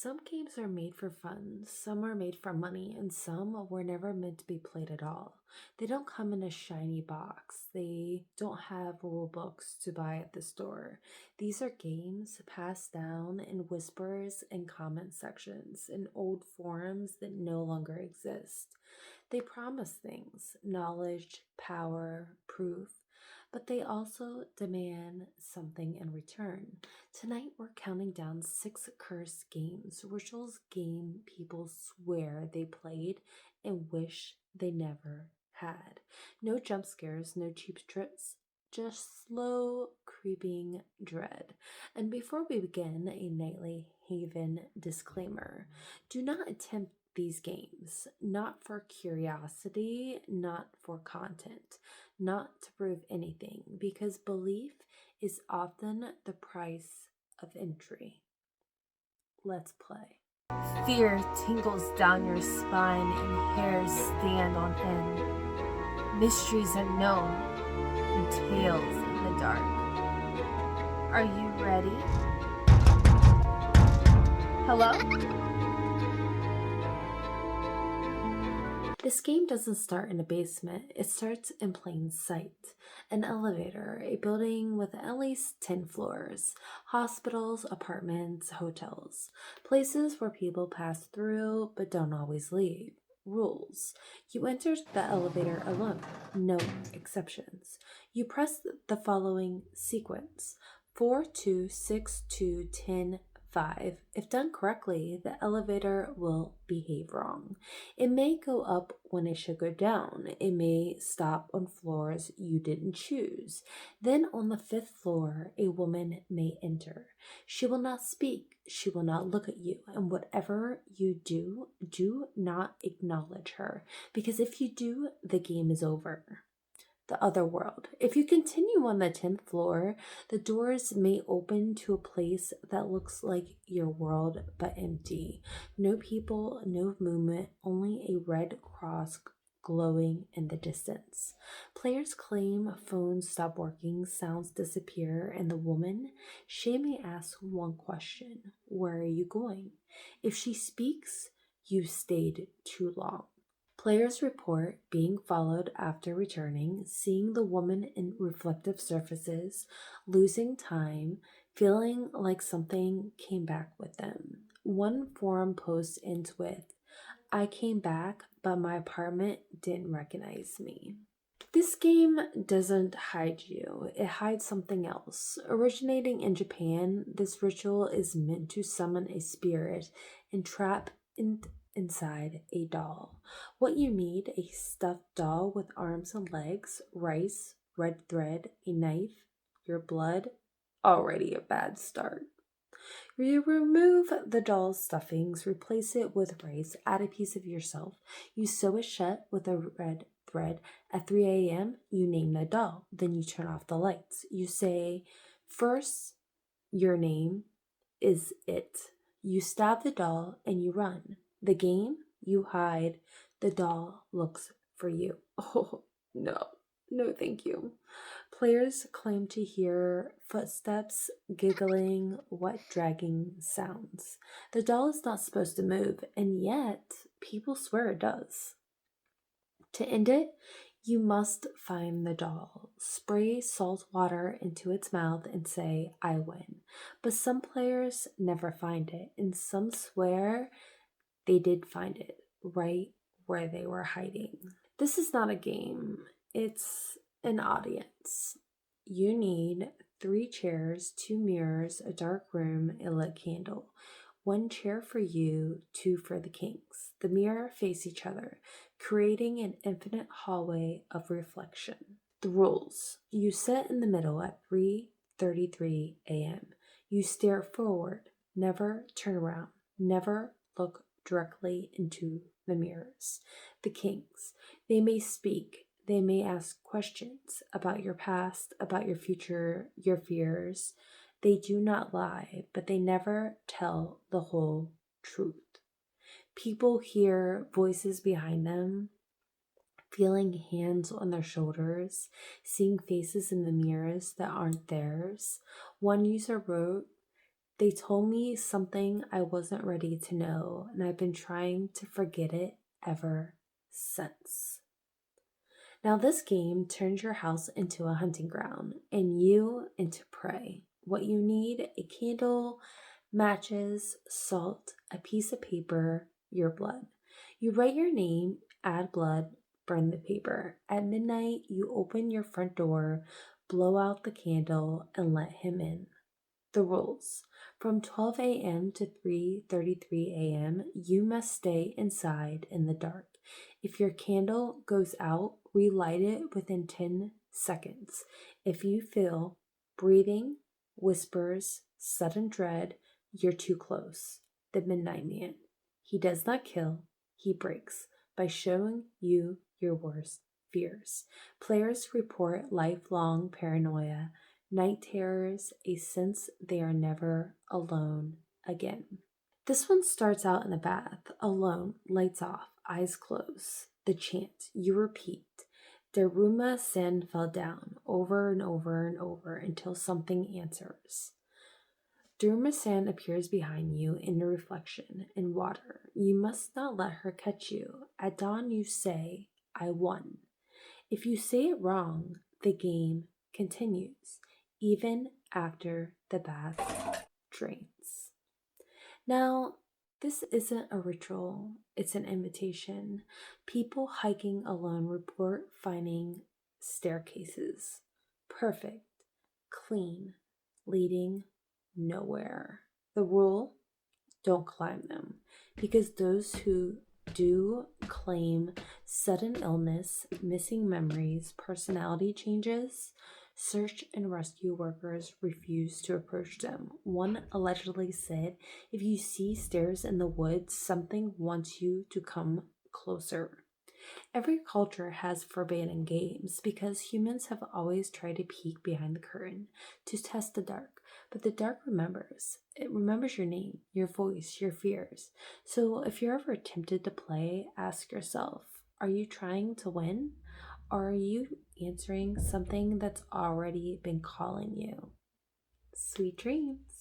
Some games are made for fun, some are made for money, and some were never meant to be played at all. They don't come in a shiny box. They don't have rule books to buy at the store. These are games passed down in whispers and comment sections in old forums that no longer exist. They promise things, knowledge, power, proof, but they also demand something in return. Tonight, we're counting down 6 cursed games, rituals game people swear they played and wish they never had. No jump scares, no cheap tricks, just slow, creeping dread. And before we begin, a nightly haven disclaimer: do not attempt these games, not for curiosity, not for content, not to prove anything, because belief is often the price of entry. Let's play. Fear tingles down your spine and hairs stand on end. Mysteries unknown and tales in the dark. Are you ready? Hello? This game doesn't start in a basement, it starts in plain sight. An elevator, a building with at least 10 floors, hospitals, apartments, hotels, places where people pass through but don't always leave. Rules. You enter the elevator alone, no exceptions. You press the following sequence: 4, 2, 6, 2, 10, 5. If done correctly, the elevator will behave wrong. It may go up when it should go down. It may stop on floors you didn't choose. Then on the 5th floor, a woman may enter. She will not speak. She will not look at you. And whatever you do, do not acknowledge her. Because if you do, the game is over. The other world. If you continue on the 10th floor, the doors may open to a place that looks like your world but empty. No people, no movement, only a red cross glowing in the distance. Players claim phones stop working, sounds disappear, and the woman, she may ask one question: where are you going? If she speaks, you stayed too long. Players report being followed after returning, seeing the woman in reflective surfaces, losing time, feeling like something came back with them. One forum post ends with, "I came back, but my apartment didn't recognize me." This game doesn't hide you, it hides something else. Originating in Japan, this ritual is meant to summon a spirit and trap inside a doll. What you need: a stuffed doll with arms and legs, rice, red thread, a knife, your blood. Already a bad start. You remove the doll's stuffings, replace it with rice, add a piece of yourself. You sew it shut with a red thread. At 3 a.m., you name the doll. Then you turn off the lights. You say, first, your name is it. You stab the doll and you run. The game, you hide. The doll looks for you. Oh, no. No, thank you. Players claim to hear footsteps, giggling, wet dragging sounds. The doll is not supposed to move, and yet people swear it does. To end it, you must find the doll, spray salt water into its mouth, and say, "I win." But some players never find it, and some swear they did find it right where they were hiding. This is not a game, it's an audience. You need 3 chairs, 2 mirrors, a dark room, a lit candle. 1 chair for you, 2 for the kings. The mirror face each other, creating an infinite hallway of reflection. The rules: you sit in the middle at 3:33 a.m. You stare forward, never turn around, never look directly into the mirrors. The kings, they may speak, they may ask questions about your past, about your future, your fears. They do not lie, but they never tell the whole truth. People hear voices behind them, feeling hands on their shoulders, seeing faces in the mirrors that aren't theirs. One user wrote, They told me something I wasn't ready to know, and I've been trying to forget it ever since. Now, this game turns your house into a hunting ground and you into prey. What you need: a candle, matches, salt, a piece of paper, your blood. You write your name, add blood, burn the paper. At midnight, you open your front door, blow out the candle, and let him in. The rules: from 12 a.m. to 3:33 a.m., you must stay inside in the dark. If your candle goes out, relight it within 10 seconds. If you feel breathing, whispers, sudden dread, you're too close. The Midnight Man. He does not kill, he breaks by showing you your worst fears. Players report lifelong paranoia, night terrors, a sense they are never alone again. This one starts out in the bath, alone, lights off, eyes closed. The chant, you repeat. Deruma Sen fell down, over and over and over until something answers. Durmasan appears behind you in the reflection in water. You must not let her catch you. At dawn, you say, I won. If you say it wrong, the game continues, even after the bath drains. Now, this isn't a ritual, it's an invitation. People hiking alone report finding staircases, perfect, clean, leading nowhere. The rule: don't climb them, because those who do claim sudden illness, missing memories, personality changes. Search and rescue workers refuse to approach them. One allegedly said, if you see stairs in the woods, something wants you to come closer. Every culture has forbidden games because humans have always tried to peek behind the curtain to test the dark. But the dark remembers. It remembers your name, your voice, your fears. So if you're ever tempted to play, ask yourself, are you trying to win? Or are you answering something that's already been calling you? Sweet dreams.